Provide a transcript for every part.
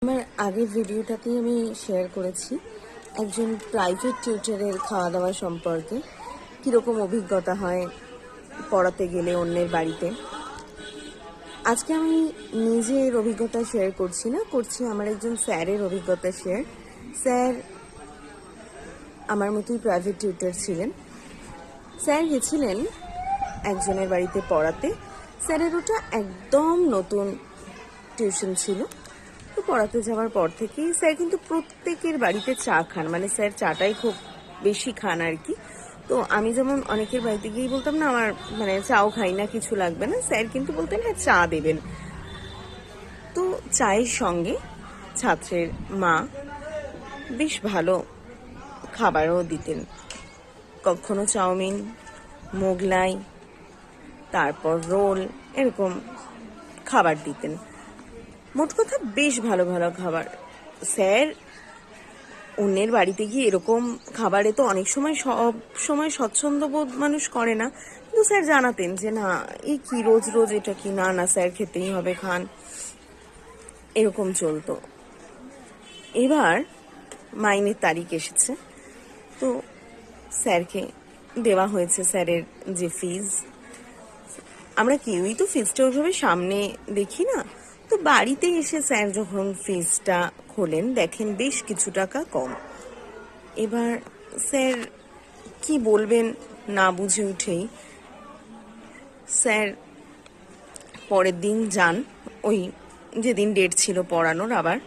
আমার আগের ভিডিওটাতেই আমি শেয়ার করেছি একজন প্রাইভেট টিউটরের খাওয়া দাওয়া সম্পর্কে, কীরকম অভিজ্ঞতা হয় পড়াতে গেলে অন্যের বাড়িতে। আজকে আমি নিজের অভিজ্ঞতা শেয়ার করছি আমার একজন স্যারের অভিজ্ঞতা শেয়ার। স্যার আমার মতোই প্রাইভেট টিউটর ছিলেন। স্যার গেছিলেন একজনের বাড়িতে পড়াতে। স্যারের ওটা একদম নতুন টিউশন ছিল। তো পড়াতে যাওয়ার পর থেকেই স্যার কিন্তু প্রত্যেকের বাড়িতে চা খান, মানে স্যার চাটাই খুব বেশি খান আর কি। তো আমি যেমন অনেকের বাড়িতে গিয়েই বলতাম না আমার মানে চাও খাই না, কিছু লাগবে না, স্যার কিন্তু বলতেন হ্যাঁ চা দেবেন। তো চায়ের সঙ্গে ছাত্রের মা বেশ ভালো খাবারও দিতেন, কখনো চাউমিন, মোগলাই, তারপর রোল, এরকম খাবার দিতেন। মোট কথা বেশ ভালো ভালো খাবার। স্যার অন্যের বাড়িতে গিয়ে এরকম খাবারে তো অনেক সময় সব সময় স্বচ্ছন্দ বোধ মানুষ করে না, কিন্তু স্যার জানাতেন যে না এই কি রোজ রোজ এটা কি, না না স্যার খেতেই হবে, খান, এরকম চলতো। এবার মাইনের তারিখ এসেছে, তো স্যারকে দেওয়া হয়েছে স্যারের যে ফিজ। আমরা কেউই তো ফিজটা ওইভাবে সামনে দেখি না। তো বাড়িতে এসে স্যার যখন ফিজটা খোলেন দেখেন বেশ কিছু টাকা কম। এবার স্যার কি বলবেন না বুঝে উঠেই স্যার পরের দিন যান, ওই যেদিন ডেট ছিল পড়ানোর, আবার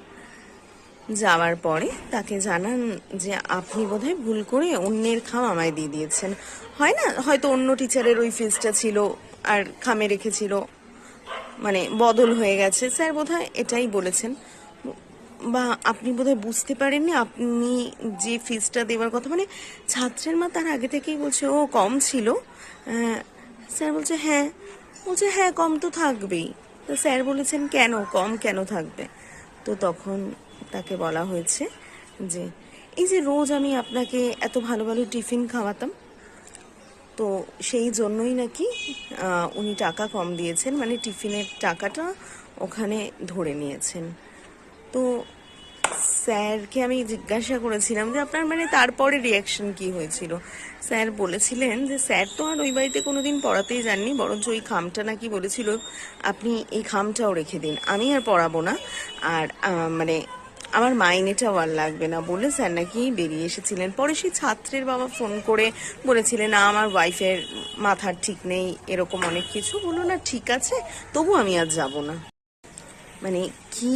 যাওয়ার পরে তাকে জানান যে আপনি বোধহয় ভুল করে অন্যের খাম আমায় দিয়ে দিয়েছেন। হয় না, হয়তো অন্য টিচারের ওই ফিজটা ছিল আর খামে রেখেছিল, মানে বদল হয়ে গেছে, স্যার বোধহয় এটাই বলেছেন। বা আপনি বোধহয় বুঝতে পারেননি, আপনি যে ফিজটা দেওয়ার কথা, মানে ছাত্রের মা তার আগে থেকেই বলছে ও কম ছিল। স্যার বলছে হ্যাঁ কম তো থাকবেই। তো স্যার বলেছেন কেন কম কেন থাকবে? তো তখন তাকে বলা হয়েছে যে এই যে রোজ আমি আপনাকে এত ভালো ভালো টিফিন খাওয়াতাম, তো সেই জন্যই নাকি উনি টাকা কম দিয়েছেন, মানে টিফিনের টাকাটা ওখানে ধরে নিয়েছেন। তো স্যারকে আমি জিজ্ঞাসা করেছিলাম যে আপনার মানে তারপরে রিয়াকশন কি হয়েছিল। স্যার বলেছিলেন যে স্যার তো আর ওই বাড়িতে কোনোদিন পড়াতেই যাননি, বরঞ্চ ওই খামটা নাকি বলেছিল আপনি এই খামটাও রেখে দিন, আমি আর পড়াবো না, আর মানে আমার মাইনেটাও আর লাগবে না বলে স্যার নাকি বেরিয়ে এসেছিলেন। পরে সেই ছাত্রের বাবা ফোন করে বলেছিলেন না আমার ওয়াইফের মাথার ঠিক নেই, এরকম অনেক কিছু বলো না, ঠিক আছে তবু আমি আর যাব না। মানে কি